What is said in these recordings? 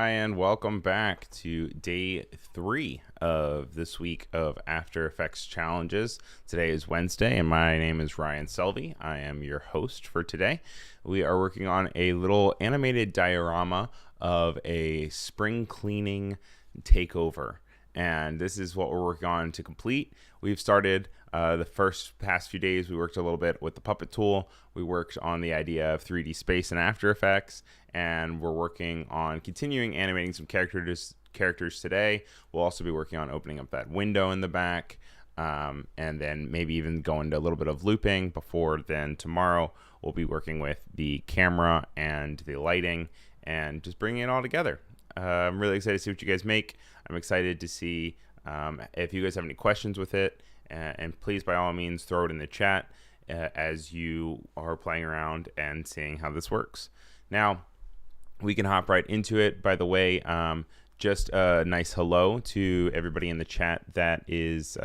Ryan. Welcome back to day 3 of this week of After Effects challenges. Today is Wednesday, and my name is Ryan Selvy. I am your host for today. We are working on a little animated diorama of a spring cleaning takeover, and this is what we're working on to complete. We've started the past few days. We worked a little bit with the puppet tool. We worked on the idea of 3D space and After Effects, and we're working on continuing animating some characters today. We'll also be working on opening up that window in the back, and then maybe even go into a little bit of looping before then. Tomorrow we'll be working with the camera and the lighting and just bringing it all together. I'm really excited to see what you guys make. I'm excited to see if you guys have any questions with it, and please, by all means, throw it in the chat as you are playing around and seeing how this works. Now, we can hop right into it. By the way, just a nice hello to everybody in the chat that is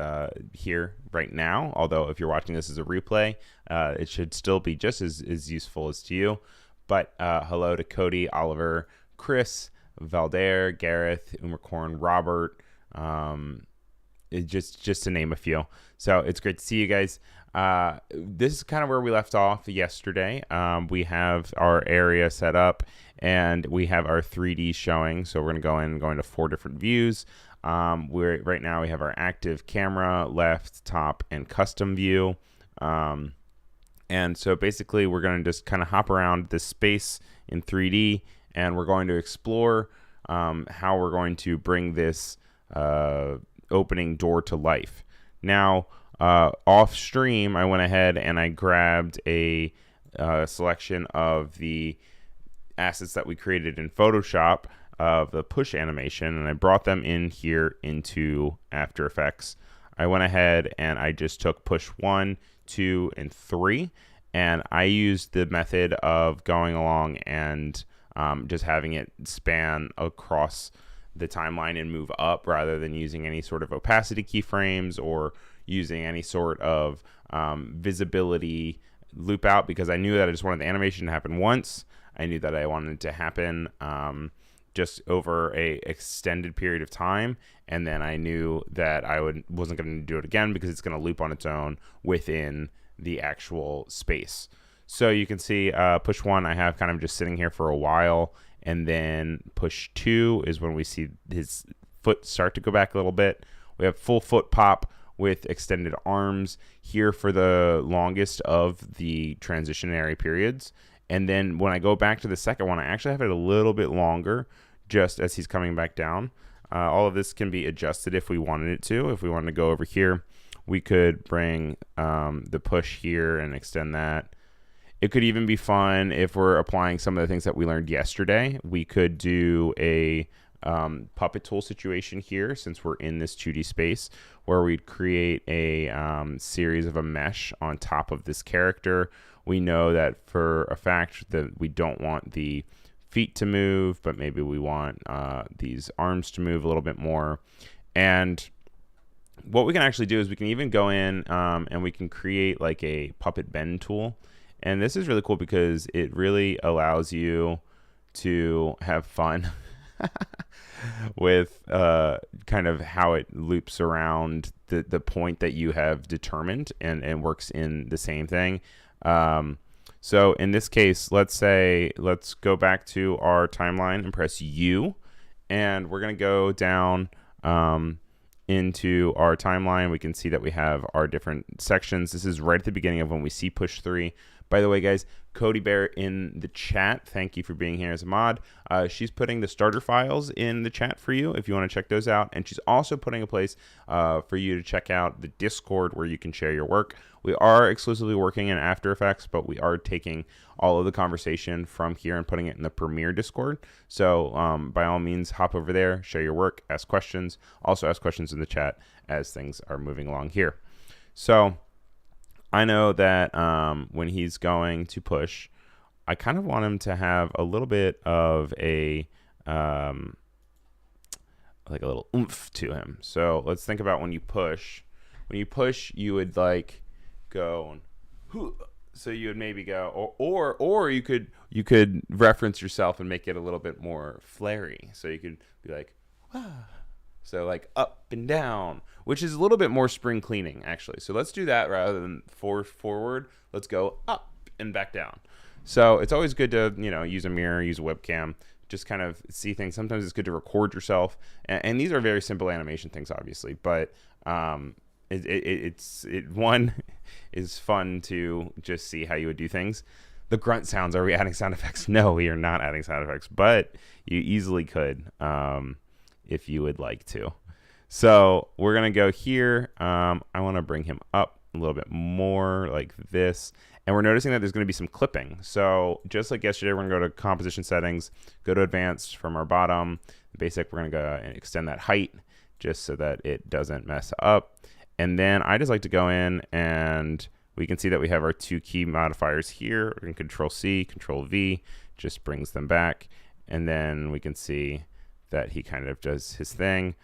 here right now. Although if you're watching this as a replay, it should still be just as useful as to you. But hello to Cody, Oliver, Chris, Valder, Gareth, Umercorn, Robert, just to name a few. So it's great to see you guys. This is kind of where we left off yesterday. We have our area set up and we have our 3D showing. So we're going to go into 4 different views. Right now we have our active camera, left, top, and custom view. And so basically we're going to just kind of hop around this space in 3D, and we're going to explore how we're going to bring this opening door to life. Now, off stream, I went ahead and I grabbed a selection of the assets that we created in Photoshop of the push animation, and I brought them in here into After Effects. I went ahead and I just took push 1, 2, and 3, and I used the method of going along and just having it span across the timeline and move up, rather than using any sort of opacity keyframes or using any sort of visibility loop out, because I knew that I just wanted the animation to happen once. I knew that I wanted it to happen just over a extended period of time, and then I knew that I wasn't going to do it again because it's going to loop on its own within the actual space. So you can see push 1 I have kind of just sitting here for a while, and then push 2 is when we see his foot start to go back a little bit. We have full foot pop with extended arms here for the longest of the transitionary periods. And then when I go back to the second one, I actually have it a little bit longer just as he's coming back down. All of this can be adjusted if we wanted it to. If we wanted to go over here, we could bring the push here and extend that. It could even be fun if we're applying some of the things that we learned yesterday. We could do a puppet tool situation here, since we're in this 2D space, where we'd create a series of a mesh on top of this character. We know that for a fact that we don't want the feet to move, but maybe we want these arms to move a little bit more. And what we can actually do is we can even go in and we can create like a puppet bend tool. And this is really cool because it really allows you to have fun with kind of how it loops around the point that you have determined and works in the same thing. So in this case, let's go back to our timeline and press U, and we're going to go down into our timeline. We can see that we have our different sections. This is right at the beginning of when we see push 3. By the way, guys, Cody Bear in the chat, thank you for being here as a mod. She's putting the starter files in the chat for you if you want to check those out. And she's also putting a place for you to check out the Discord where you can share your work. We are exclusively working in After Effects, but we are taking all of the conversation from here and putting it in the Premiere Discord. So by all means, hop over there, share your work, ask questions. Also ask questions in the chat as things are moving along here. So I know that when he's going to push, I kind of want him to have a little bit of a like a little oomph to him. So let's think about when you push. When you push, you would like go So you would maybe go, or you could reference yourself and make it a little bit more flary. So you could be like, ah. So like up and down, which is a little bit more spring cleaning actually. So let's do that rather than forward. Let's go up and back down. So it's always good to, you know, use a mirror, use a webcam, just kind of see things. Sometimes it's good to record yourself. And these are very simple animation things, obviously, but one is fun to just see how you would do things. The grunt sounds, are we adding sound effects? No, we are not adding sound effects, but you easily could if you would like to. So we're going to go here. I want to bring him up a little bit more like this. And we're noticing that there's going to be some clipping. So just like yesterday, we're going to go to composition settings, go to advanced from our bottom. Basic, we're going to go and extend that height just so that it doesn't mess up. And then I just like to go in and we can see that we have our 2 key modifiers here. We can Control C, Control V, just brings them back. And then we can see that he kind of does his thing.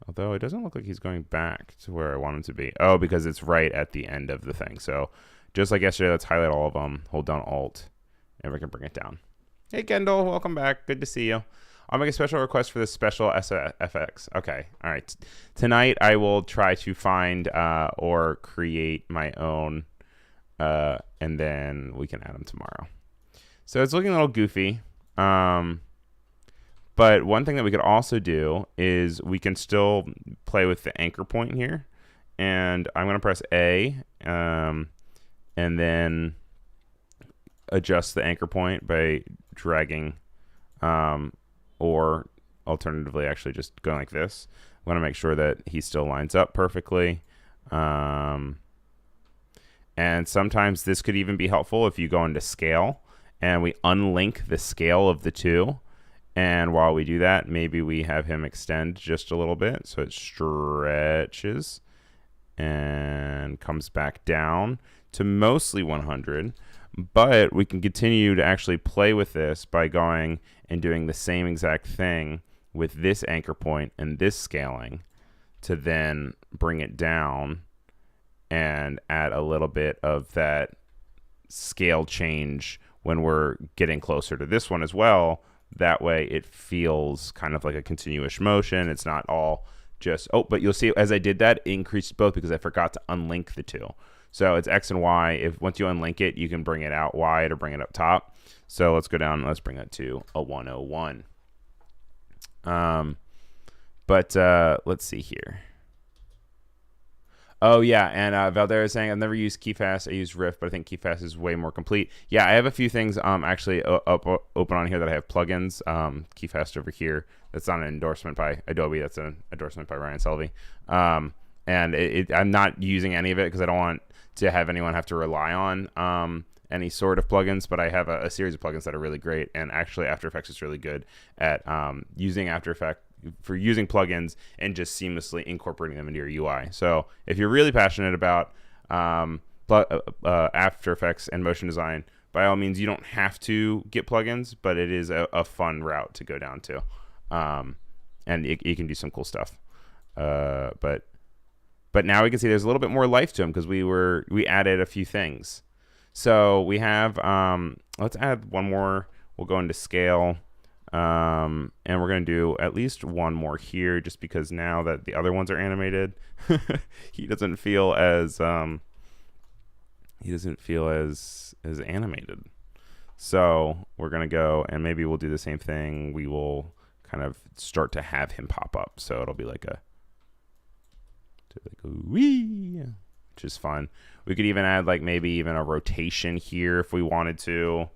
Although it doesn't look like he's going back to where I want him to be. Oh, because it's right at the end of the thing. So just like yesterday, let's highlight all of them, hold down Alt, and we can bring it down. Hey, Kendall, welcome back. Good to see you. I'll make a special request for this special SFX. Okay, all right. Tonight, I will try to find or create my own, and then we can add them tomorrow. So it's looking a little goofy. But one thing that we could also do is we can still play with the anchor point here. And I'm going to press A and then adjust the anchor point by dragging or alternatively actually just going like this. I want to make sure that he still lines up perfectly. And sometimes this could even be helpful if you go into scale and we unlink the scale of the two. And while we do that, maybe we have him extend just a little bit so it stretches and comes back down to mostly 100. But we can continue to actually play with this by going and doing the same exact thing with this anchor point and this scaling to then bring it down and add a little bit of that scale change when we're getting closer to this one as well. That way it feels kind of like a continuous motion. It's not all just, oh, but you'll see as I did that, it increased both because I forgot to unlink the two. So it's X and Y. If once you unlink it, you can bring it out wide or bring it up top. So let's go down and let's bring that to a 101. Let's see here. Oh, yeah, and Valdera is saying, I've never used KeyFast. I use Riff, but I think KeyFast is way more complete. Yeah, I have a few things actually open on here that I have plugins. KeyFast over here. That's not an endorsement by Adobe. That's an endorsement by Ryan Selvy. And I'm not using any of it because I don't want to have anyone have to rely on any sort of plugins, but I have a series of plugins that are really great. And actually, After Effects is really good at using After Effects for using plugins and just seamlessly incorporating them into your UI. So if you're really passionate about After Effects and motion design, by all means, you don't have to get plugins, but it is a fun route to go down to. And you can do some cool stuff. But now we can see there's a little bit more life to them because we added a few things. So we have, let's add one more. We'll go into scale. And we're going to do at least one more here just because now that the other ones are animated, he doesn't feel as animated. So we're going to go and maybe we'll do the same thing. We will kind of start to have him pop up. So it'll be like a wee, which is fun. We could even add like maybe even a rotation here if we wanted to.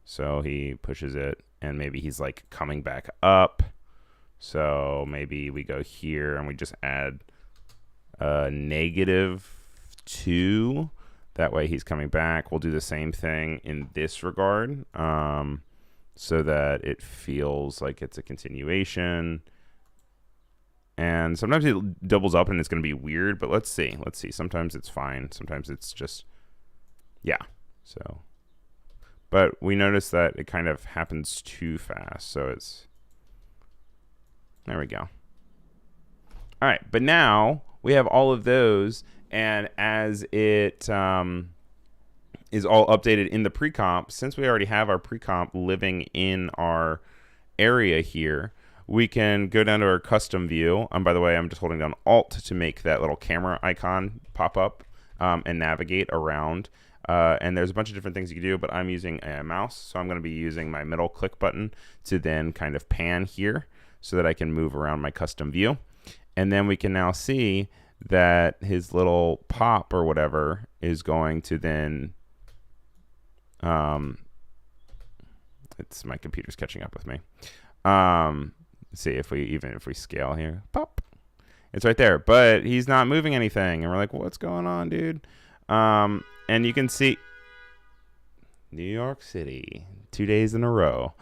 So he pushes it and maybe he's like coming back up. So maybe we go here and we just add -2. That way he's coming back. We'll do the same thing in this regard so that it feels like it's a continuation. And sometimes it doubles up and it's going to be weird, but let's see. Let's see. Sometimes it's fine. Sometimes it's just, yeah. So, but we notice that it kind of happens too fast. So it's, there we go. All right. But now we have all of those, and as it is all updated in the pre-comp, since we already have our pre-comp living in our area here, we can go down to our custom view. By the way, I'm just holding down Alt to make that little camera icon pop up and navigate around. And there's a bunch of different things you can do, but I'm using a mouse, so I'm going to be using my middle click button to then kind of pan here so that I can move around my custom view. And then we can now see that his little pop or whatever is going to then it's my computer's catching up with me. Let's see if we scale here, pop, it's right there, but he's not moving anything, and we're like, what's going on, dude? And you can see New York City 2 days in a row.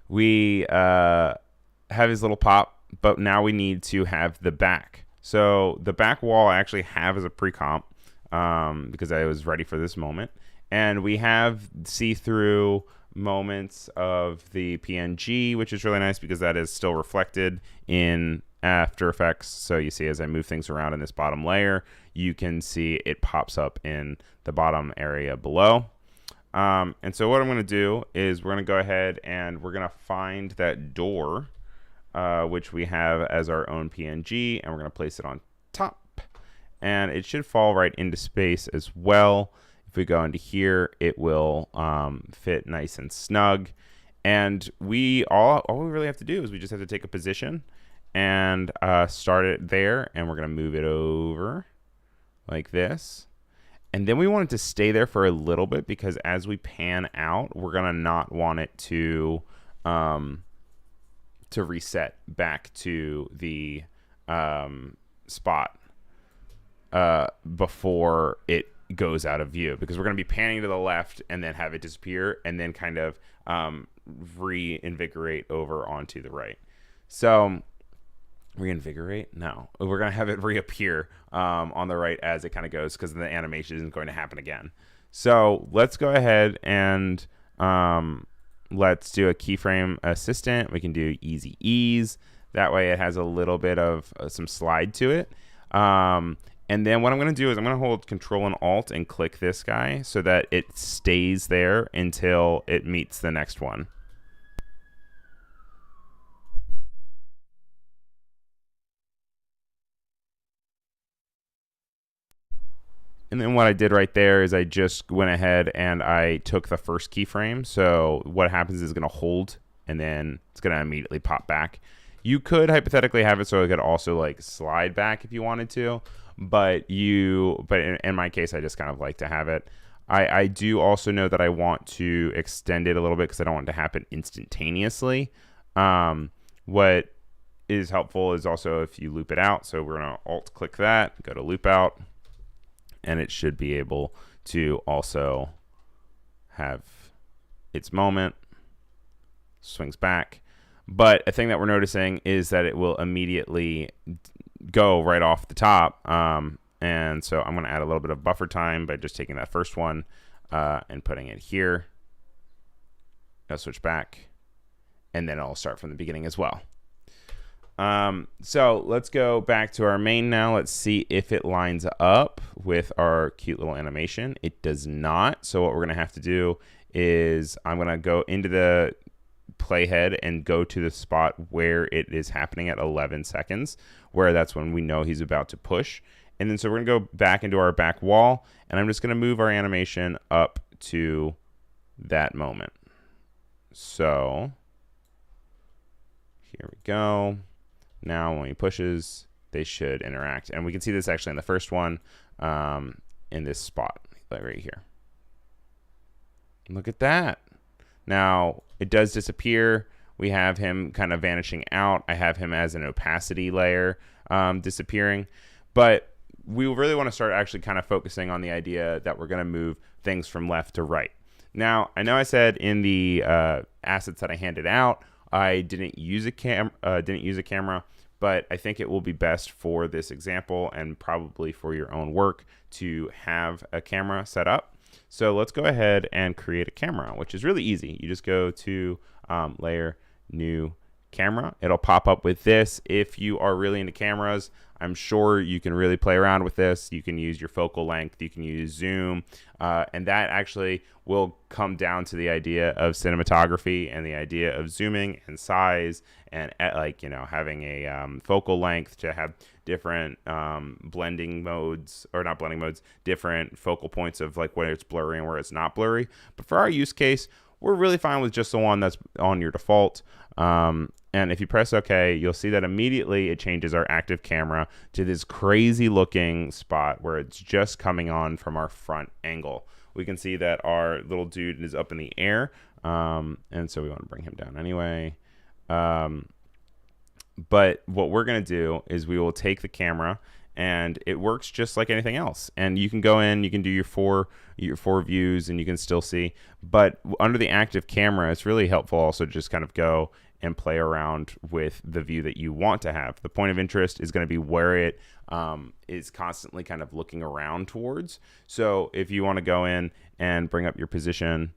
We have his little pop, but now we need to have the back. So the back wall I actually have as a pre-comp because I was ready for this moment. And we have see-through moments of the PNG, which is really nice because that is still reflected in After Effects. So you see as I move things around in this bottom layer, you can see it pops up in the bottom area below. And so what I'm going to do is we're going to go ahead and we're going to find that door, which we have as our own PNG, and we're going to place it on top. And it should fall right into space as well. If we go into here, it will fit nice and snug. And all we really have to do is we just have to take a position and start it there, and we're going to move it over like this. And then we want it to stay there for a little bit because as we pan out, we're going to not want it to reset back to the spot before it goes out of view, because we're going to be panning to the left and then have it disappear and then kind of reinvigorate over onto the right. So reinvigorate? No, we're going to have it reappear on the right as it kind of goes, because the animation isn't going to happen again. So let's go ahead and let's do a keyframe assistant. We can do easy ease. That way it has a little bit of some slide to it. And then what I'm going to do is I'm going to hold Control and Alt and click this guy so that it stays there until it meets the next one. And then what I did right there is I just went ahead and I took the first keyframe. So what happens is it's going to hold and then it's going to immediately pop back. You could hypothetically have it so it could also like slide back if you wanted to, but in my case, I just kind of like to have it. I do also know that I want to extend it a little bit because I don't want it to happen instantaneously. What is helpful is also if you loop it out. So we're going to Alt click that, go to loop out, and it should be able to also have its moment, swings back. But a thing that we're noticing is that it will immediately go right off the top. And so I'm going to add a little bit of buffer time by just taking that first one and putting it here. I'll switch back, and then I'll start from the beginning as well. So let's go back to our main now. Let's see if it lines up with our cute little animation. It does not. So what we're going to have to do is I'm going to go into the playhead and go to the spot where it is happening at 11 seconds, where that's when we know he's about to push. And then so we're going to go back into our back wall, and I'm just going to move our animation up to that moment. So here we go. Now when he pushes, they should interact. And we can see this actually in the first one in this spot, like right here. Look at that. Now it does disappear. We have him kind of vanishing out. I have him as an opacity layer disappearing. But we really want to start actually kind of focusing on the idea that we're going to move things from left to right. Now, I know I said in the assets that I handed out, I didn't use a camera, but I think it will be best for this example and probably for your own work to have a camera set up. So let's go ahead and create a camera, which is really easy. You just go to Layer, New camera. It'll pop up with this. If you are really into cameras, I'm sure you can really play around with this. You can use your focal length, you can use zoom, and that actually will come down to the idea of cinematography and the idea of zooming and size and having a focal length to have different blending modes, or not blending modes, different focal points of like where it's blurry and where it's not blurry. But for our use case, we're really fine with just the one that's on your default. And if you press OK, you'll see that immediately it changes our active camera to this crazy looking spot where it's just coming on from our front angle. We can see that our little dude is up in the air. And so we want to bring him down anyway. But what we're going to do is we will take the camera, and it works just like anything else. And you can go in, you can do your four views, and you can still see. But under the active camera, it's really helpful also to just kind of go and play around with the view that you want to have. The point of interest is going to be where it is constantly kind of looking around towards. So if you want to go in and bring up your position,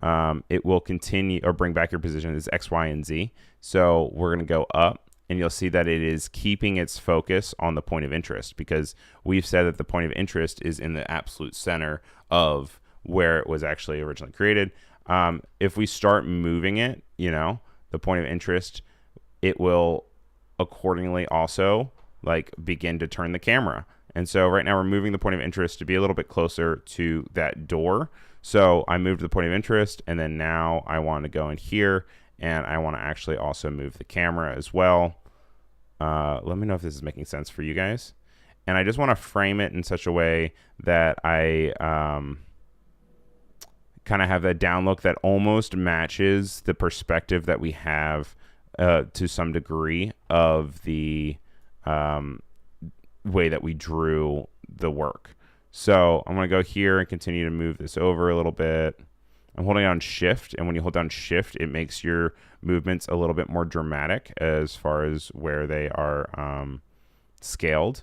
it will continue, or bring back your position as X, Y, and Z. So we're going to go up, and you'll see that it is keeping its focus on the point of interest, because we've said that the point of interest is in the absolute center of where it was actually originally created. If we start moving it, the point of interest, it will accordingly also begin to turn the camera. And so right now we're moving the point of interest to be a little bit closer to that door. So I moved the point of interest, and then now I want to go in here, and I want to actually also move the camera as well. Let me know if this is making sense for you guys. And I just want to frame it in such a way that I kind of have that down look that almost matches the perspective that we have to some degree of the way that we drew the work. So I'm going to go here and continue to move this over a little bit. I'm holding down shift, and when you hold down shift, it makes your movements a little bit more dramatic as far as where they are scaled.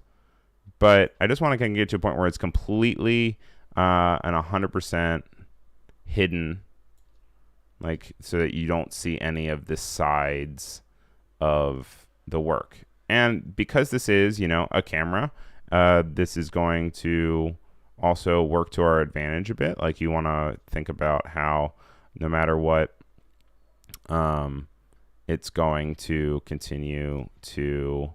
But I just want to kind of get to a point where it's completely and 100% hidden, so that you don't see any of the sides of the work. And because this is, a camera, this is going to also work to our advantage a bit. You want to think about how no matter what, it's going to continue to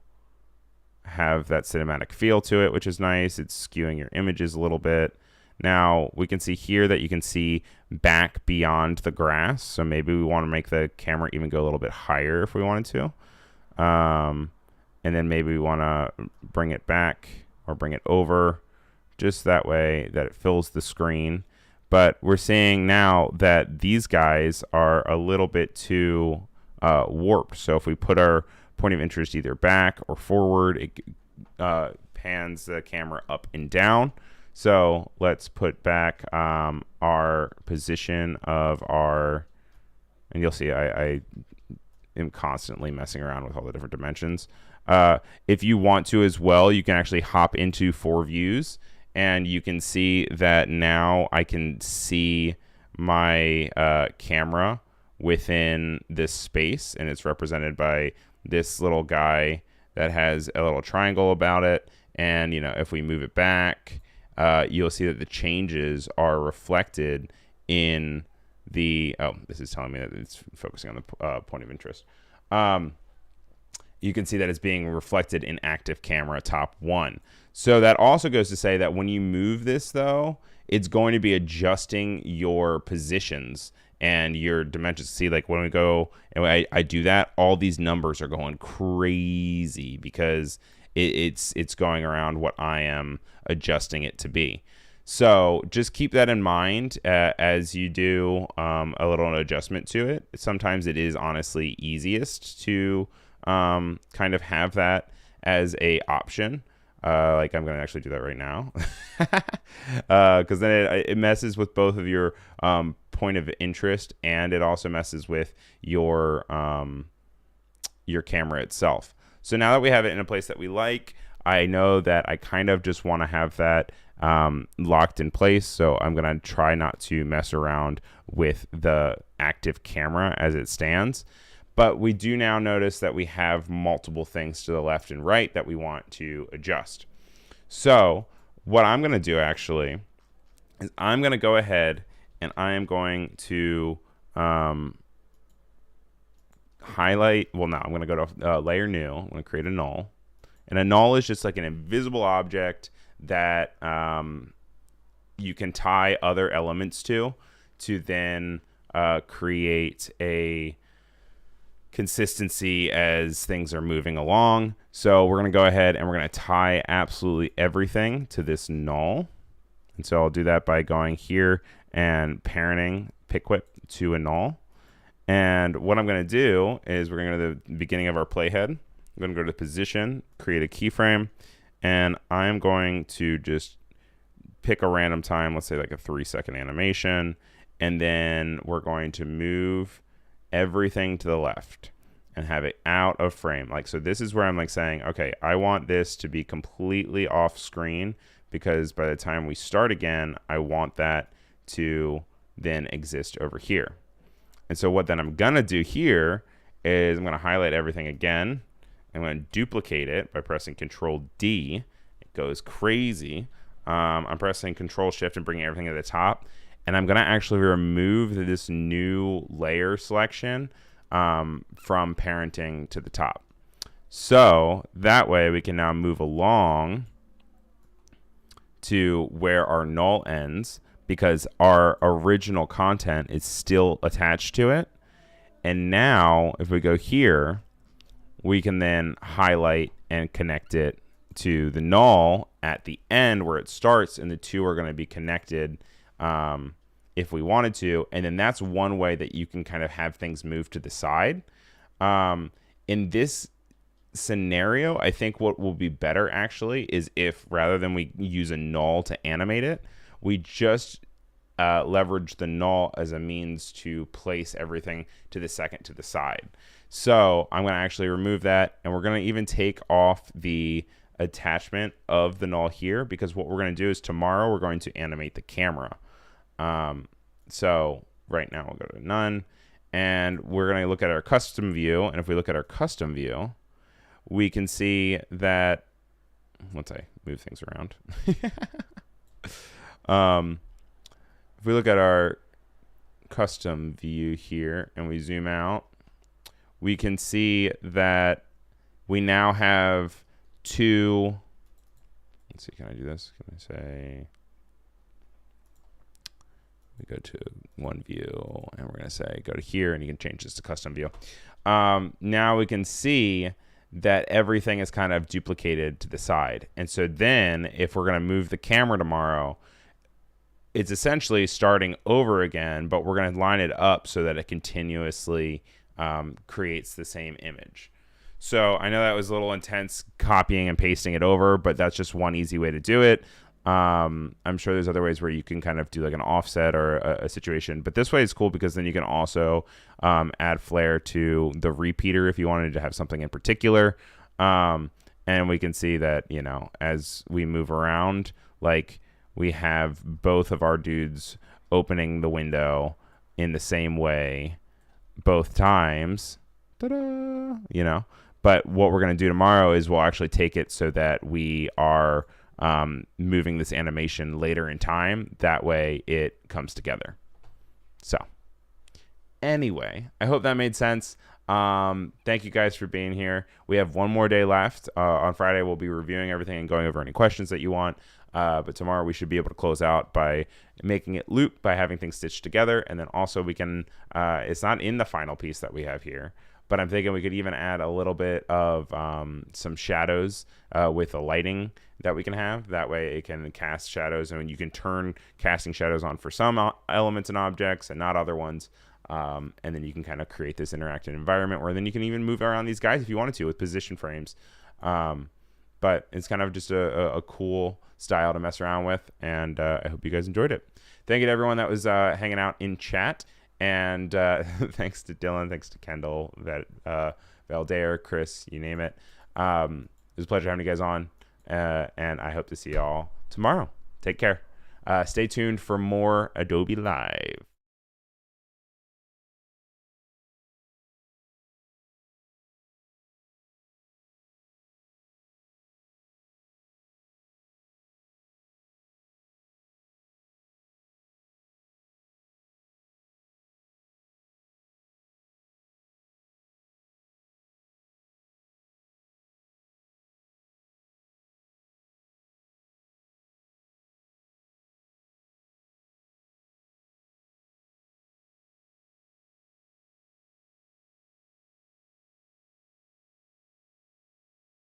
have that cinematic feel to it, which is nice. It's skewing your images a little bit. Now we can see here that you can see back beyond the grass. So maybe we want to make the camera even go a little bit higher if we wanted to. And then maybe we want to bring it back or bring it over just that way that it fills the screen. But we're seeing now that these guys are a little bit too warped. So if we put our point of interest either back or forward, it pans the camera up and down. So let's put back our position of our, and you'll see I am constantly messing around with all the different dimensions. If you want to as well, you can actually hop into 4 views, and you can see that now I can see my camera within this space, and it's represented by this little guy that has a little triangle about it. And if we move it back, you'll see that the changes are reflected in the, this is telling me that it's focusing on the point of interest. You can see that it's being reflected in active camera top 1. So that also goes to say that when you move this, though, it's going to be adjusting your positions and your dimensions. See, when we go and I do that, all these numbers are going crazy because it's going around what I am adjusting it to be. So just keep that in mind as you do a little adjustment to it. Sometimes it is honestly easiest to kind of have that as a option. I'm going to actually do that right now because then it messes with both of your point of interest, and it also messes with your camera itself. So now that we have it in a place that we like, I know that I kind of just want to have that locked in place. So I'm going to try not to mess around with the active camera as it stands. But we do now notice that we have multiple things to the left and right that we want to adjust. So what I'm going to do actually is I'm going to go ahead and I am going to highlight. Well, no, I'm going to go to layer new. I'm going to create a null. And a null is just like an invisible object that you can tie other elements to then create a consistency as things are moving along. So we're going to go ahead and we're going to tie absolutely everything to this null. And so I'll do that by going here and parenting pickwhip to a null. And what I'm going to do is we're going to go to the beginning of our playhead. I'm going to go to position, create a keyframe, and I'm going to just pick a random time, let's say like a 3-second animation, and then we're going to move everything to the left and have it out of frame. Like, so this is where I'm like saying, okay, I want this to be completely off screen, because by the time we start again, I want that to then exist over here. And so what then I'm gonna do here is I'm gonna highlight everything again. I'm gonna duplicate it by pressing Control D. It goes crazy. I'm pressing Control Shift and bringing everything to the top. And I'm gonna actually remove this new layer selection from parenting to the top. So that way we can now move along to where our null ends, because our original content is still attached to it. And now if we go here, we can then highlight and connect it to the null at the end where it starts, and the two are going to be connected if we wanted to. And then that's one way that you can kind of have things move to the side. In this scenario, I think what will be better actually is if, rather than we use a null to animate it, we just leverage the null as a means to place everything to the side. So I'm going to actually remove that, and we're going to even take off the attachment of the null here, because what we're going to do is tomorrow we're going to animate the camera. So right now we'll go to none, and we're going to look at our custom view. And if we look at our custom view, we can see that, once I move things around, if we look at our custom view here and we zoom out, we can see that we now have two. Let's see, can I do this? Can I say, we go to one view and we're going to say go to here, and you can change this to custom view. Now we can see that everything is kind of duplicated to the side. And so then if we're going to move the camera tomorrow, it's essentially starting over again, but we're going to line it up so that it continuously creates the same image. So I know that was a little intense copying and pasting it over, but that's just one easy way to do it. I'm sure there's other ways where you can kind of do like an offset or a situation, but this way is cool because then you can also add flair to the repeater if you wanted to have something in particular. And we can see that, you know, as we move around, like we have both of our dudes opening the window in the same way both times. Ta-da! You know, but what we're going to do tomorrow is we'll actually take it so that we are moving this animation later in time. That way it comes together. So anyway, I hope that made sense. Thank you guys for being here. We have one more day left. On Friday, we'll be reviewing everything and going over any questions that you want. But tomorrow we should be able to close out by making it loop, by having things stitched together. And then also we can, it's not in the final piece that we have here, but I'm thinking we could even add a little bit of some shadows with the lighting that we can have. That way it can cast shadows, and you can turn casting shadows on for some elements and objects and not other ones. And then you can kind of create this interactive environment where then you can even move around these guys if you wanted to with position frames. But it's kind of just a cool style to mess around with, and I hope you guys enjoyed it. Thank you to everyone that was hanging out in chat, and thanks to Dylan, thanks to Kendall, Valdair, Chris, you name it. It was a pleasure having you guys on, and I hope to see y'all tomorrow. Take care. Stay tuned for more Adobe Live.